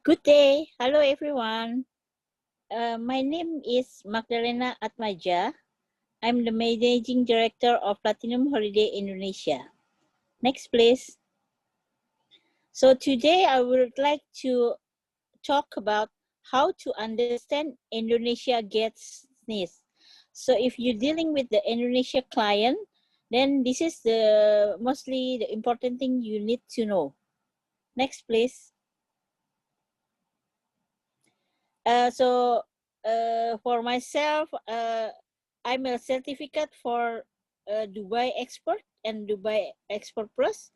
Good day. Hello, everyone. My name is Magdalena Atmaja. I'm the Managing Director of Platinum Holiday Indonesia. Next, please. So today I would like to talk about how to understand Indonesia guest needs. So if you're dealing with the Indonesia client, then this is mostly the important thing you need to know. Next, please. For myself, I'm a certificate for Dubai Export and Dubai Export Plus.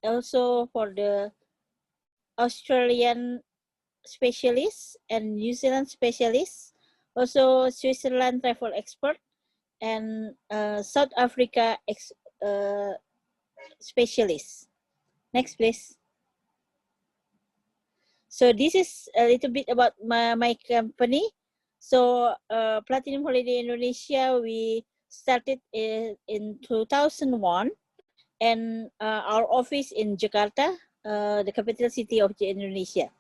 Also for the Australian specialist and New Zealand specialist. Also Switzerland travel expert and South Africa specialist. Next, please. So this is a little bit about my company. So Platinum Holiday Indonesia, we started in 2001, and our office in Jakarta, the capital city of Indonesia.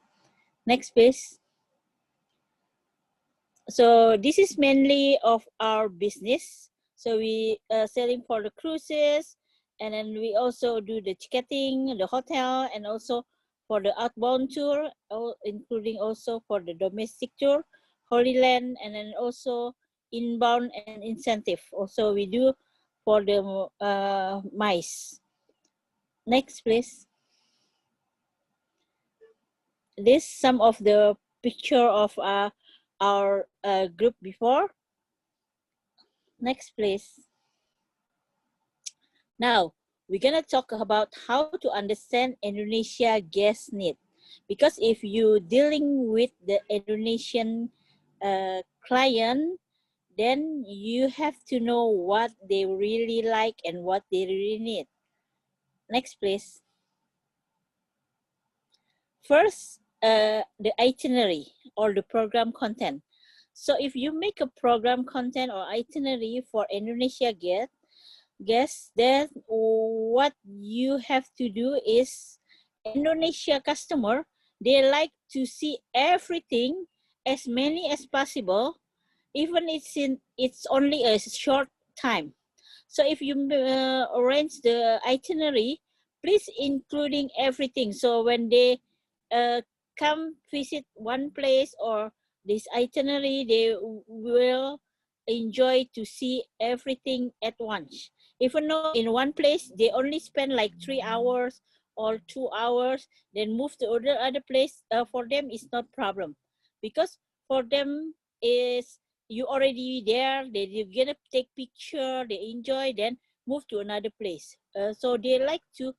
Next, please. So this is mainly of our business. So we selling for the cruises, and then we also do the ticketing, the hotel, and also for the outbound tour, including also for the domestic tour, Holy Land, and then also inbound and incentive. Also we do for the MICE. Next, please. This some of the picture of our group before. Next, please. Now, we're going to talk about how to understand Indonesia guest need. Because if you're dealing with the Indonesian client, then you have to know what they really like and what they really need. Next, please. First, the itinerary or the program content. So if you make a program content or itinerary for Indonesia guests, then what you have to do is Indonesia customer, they like to see everything as many as possible, even it's only a short time. So if you arrange the itinerary, please including everything. So when they come visit one place or this itinerary, they will enjoy to see everything at once. Even though in one place, they only spend like 3 hours or 2 hours, then move to other place, for them it's not problem. Because for them is you already there, they're gonna take picture, they enjoy, then move to another place. So they like to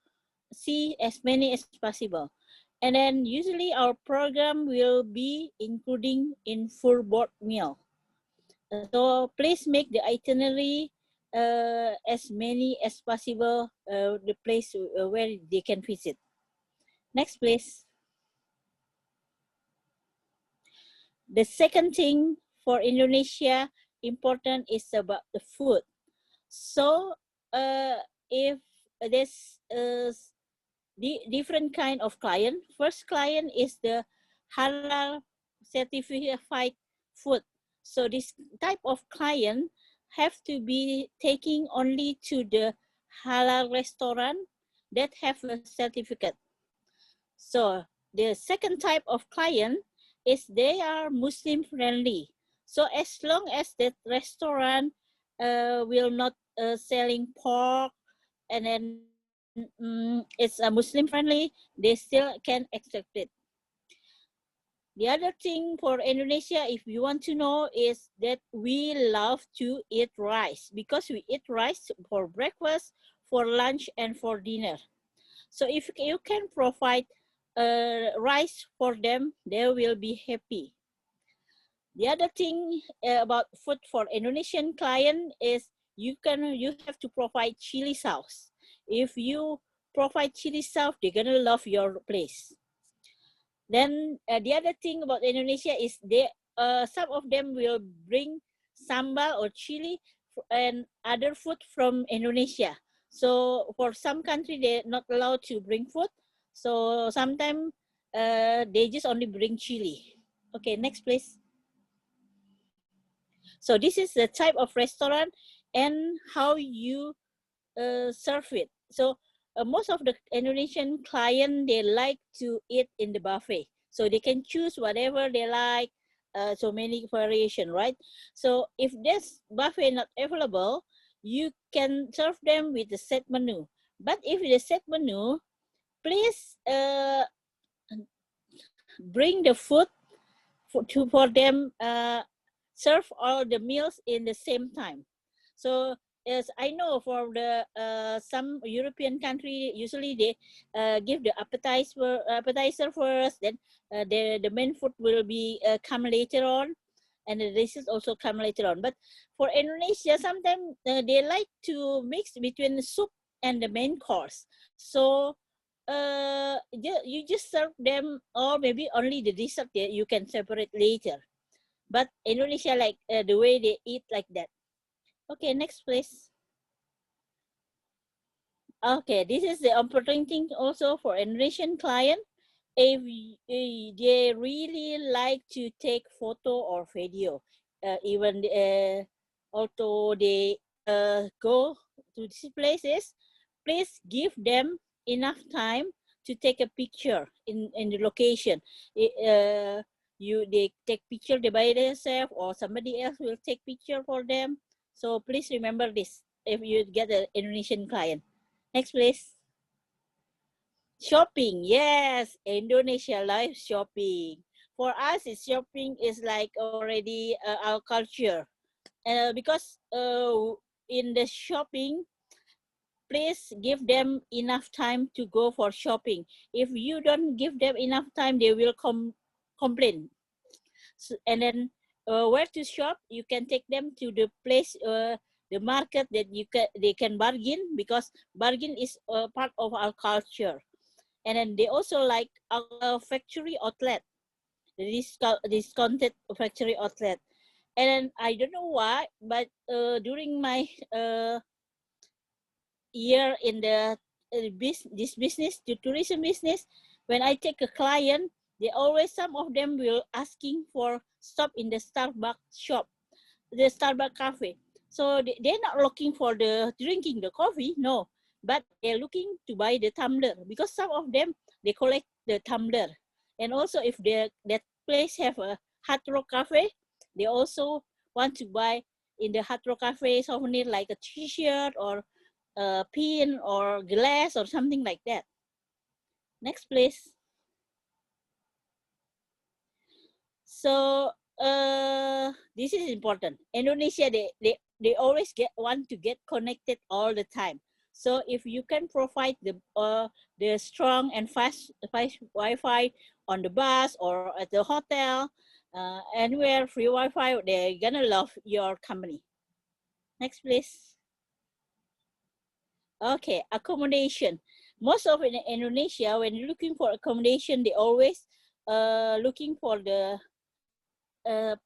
see as many as possible. And then usually our program will be including in full board meal. So please make the itinerary as many as possible, the place where they can visit. Next, please. The second thing for Indonesia important is about the food. So if there's different kind of client, first client is the halal certified food. So this type of client have to be taking only to the halal restaurant that have a certificate. So the second type of client is they are Muslim friendly. So as long as that restaurant will not selling pork, and then it's a Muslim friendly, they still can accept it. The other thing for Indonesia, if you want to know, is that we love to eat rice, because we eat rice for breakfast, for lunch, and for dinner. So if you can provide rice for them, they will be happy. The other thing about food for Indonesian client is you have to provide chili sauce. If you provide chili sauce, they're gonna love your place. Then the other thing about Indonesia is some of them will bring sambal or chili and other food from Indonesia. So for some country, they're not allowed to bring food. So sometimes they just only bring chili. Okay, next please. So this is the type of restaurant and how you serve it. So most of the Indonesian client, they like to eat in the buffet. So they can choose whatever they like, so many variation, right? So if this buffet not available, you can serve them with the set menu. But if the set menu, please bring the food for them, serve all the meals in the same time. So as I know, for the some European country, usually they give the appetizer first, then the main food will be come later on, and the dishes also come later on. But for Indonesia, sometimes they like to mix between the soup and the main course. So you just serve them, or maybe only the dessert you can separate later. But Indonesia, like the way they eat like that. Okay, next please. Okay, this is the important thing also for Indonesian client. If they really like to take photo or video, even although they go to these places, please give them enough time to take a picture in the location. They take picture by themselves, or somebody else will take picture for them. So please remember this if you get an Indonesian client. Next, please. Shopping, yes, Indonesia live shopping. For us, shopping is like already our culture. Because in the shopping, please give them enough time to go for shopping. If you don't give them enough time, they will complain. So, and then where to shop, you can take them to the place, the market that they can bargain, because bargain is part of our culture. And then they also like our factory outlet, the discounted factory outlet. And then I don't know why, but during my year in the this business, the tourism business, when I take a client, they always, some of them will asking for stop in the Starbucks shop, the Starbucks cafe. So they're not looking for the drinking the coffee, no, but they're looking to buy the tumbler, because some of them, they collect the tumbler. And also if that place have a Hard Rock Cafe, they also want to buy in the Hard Rock Cafe souvenir, like a t-shirt or a pin or glass or something like that. Next, please. So this is important. Indonesia, they always want to get connected all the time. So if you can provide the strong and fast Wi-Fi on the bus or at the hotel, anywhere free Wi-Fi, they're gonna love your company. Next, please. Okay, accommodation. Most of in Indonesia, when looking for accommodation, they always looking for the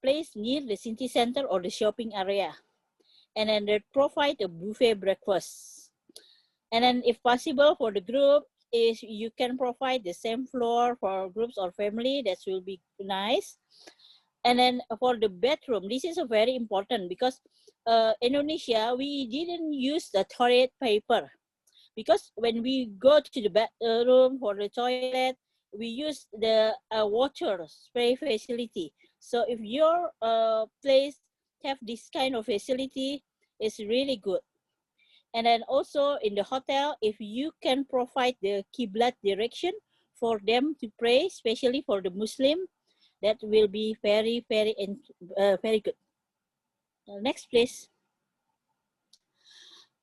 place near the city center or the shopping area. And then they provide a buffet breakfast. And then if possible for the group, is you can provide the same floor for groups or family, that will be nice. And then for the bedroom, this is a very important, because Indonesia, we didn't use the toilet paper, because when we go to the bedroom for the toilet, we use the water spray facility. So if your place have this kind of facility, it's really good. And then also in the hotel, if you can provide the Qiblat direction for them to pray, especially for the Muslim, that will be very, very, very good. Next, please.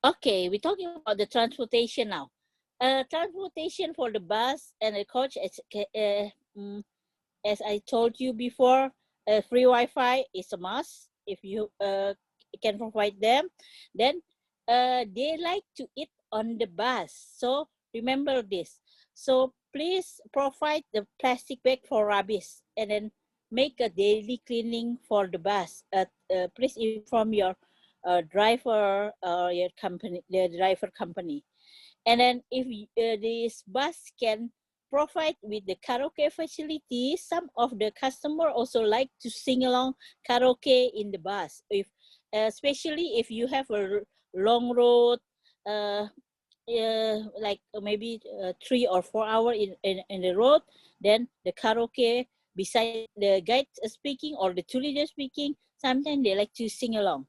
Okay, we're talking about the transportation now. Transportation for the bus and the coach, as I told you before, free Wi-Fi is a must if you can provide them. Then they like to eat on the bus, so remember this. So please provide the plastic bag for rubbish, and then make a daily cleaning for the bus. Please inform your driver or your company, the driver company. And then if this bus can provide with the karaoke facility. Some of the customer also like to sing along karaoke in the bus. If especially if you have a long road, like maybe 3 or 4 hours in the road, then the karaoke beside the guide speaking or the two leaders speaking, sometimes they like to sing along.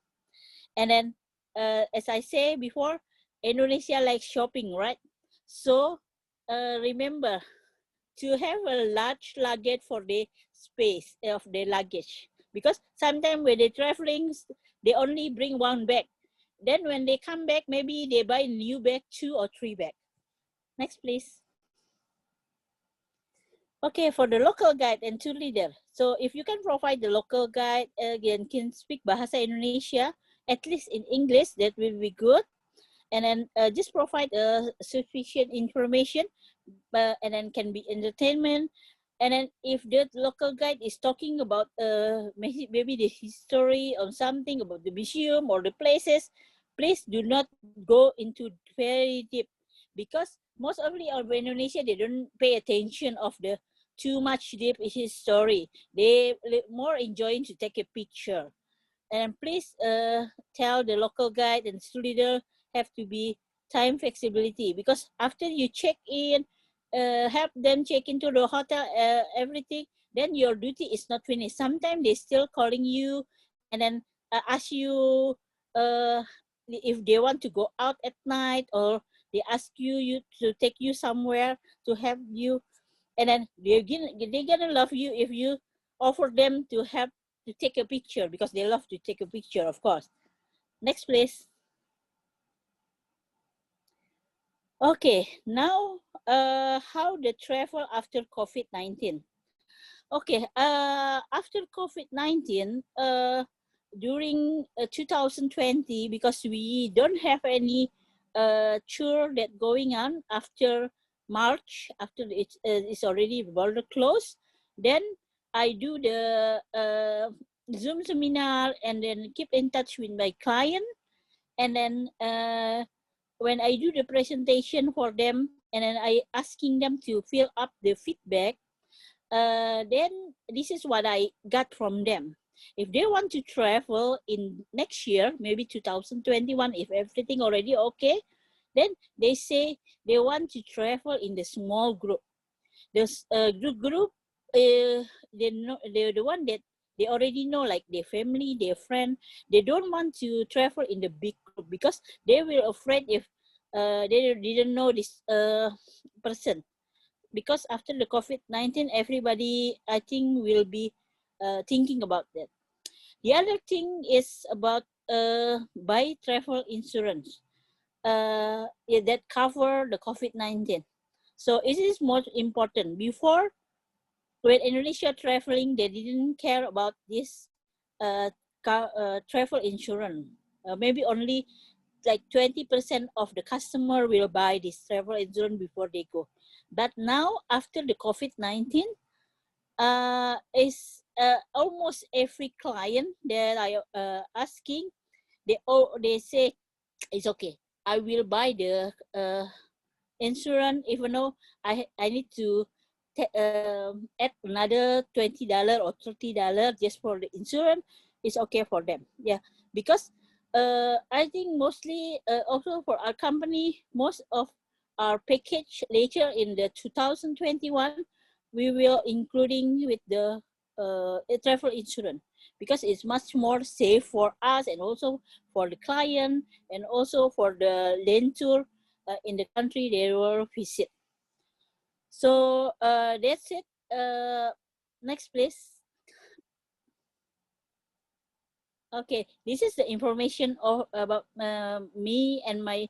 And then, as I say before, Indonesia likes shopping, right? So remember to have a large luggage for the space of the luggage, because sometimes when they're traveling, they only bring one bag. Then when they come back, maybe they buy a new bag, 2 or 3 bags. Next, please. Okay, for the local guide and tour leader. So if you can provide the local guide, again, can speak Bahasa Indonesia, at least in English, that will be good. And then just provide sufficient information, and then can be entertainment. And then if the local guide is talking about maybe the history or something about the museum or the places, please do not go into very deep, because most of the of Indonesia, they don't pay attention of the too much deep history. They more enjoying to take a picture. And please tell the local guide and tour leader have to be time flexibility, because after you check in, help them check into the hotel, everything, then your duty is not finished. Sometimes they still calling you and then ask you if they want to go out at night, or they ask you to take you somewhere to help you. And then they're gonna love you if you offer them to help to take a picture, because they love to take a picture, of course. Next, please. Okay, now how the travel after COVID-19. Okay, after COVID-19, during 2020, because we don't have any tour that going on after March, after it's already border closed, then I do the Zoom seminar and then keep in touch with my client. And then when I do the presentation for them, and then I asking them to fill up the feedback, then this is what I got from them. If they want to travel in next year, maybe 2021, if everything already okay, then they say they want to travel in the small group. There's a group, they're the one that they already know, like their family, their friend. They don't want to travel in the big group, because they were afraid if they didn't know this person. Because after the COVID-19, everybody, I think, will be thinking about that. The other thing is about buy travel insurance that cover the COVID-19. So it is more important. Before, when Indonesia traveling, they didn't care about this travel insurance. Maybe only like 20% of the customer will buy this travel insurance before they go. But now, after the COVID-19, is almost every client that I asking, they say it's okay. I will buy the insurance, even though I need to add another $20 or $30 just for the insurance. It's okay for them. Yeah, because I think mostly also for our company, most of our package later in the 2021, we will including with the travel insurance, because it's much more safe for us and also for the client and also for the land tour in the country they will visit. So that's it. Next, please. Okay, this is the information about me and my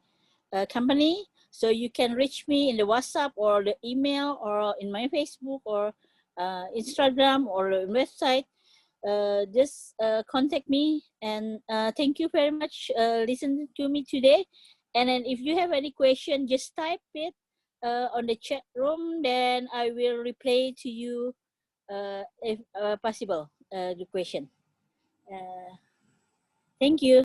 company. So you can reach me in the WhatsApp or the email or in my Facebook or Instagram or website. Just contact me, and thank you very much listening to me today. And then if you have any question, just type it on the chat room, then I will reply to you if possible, the question. Thank you.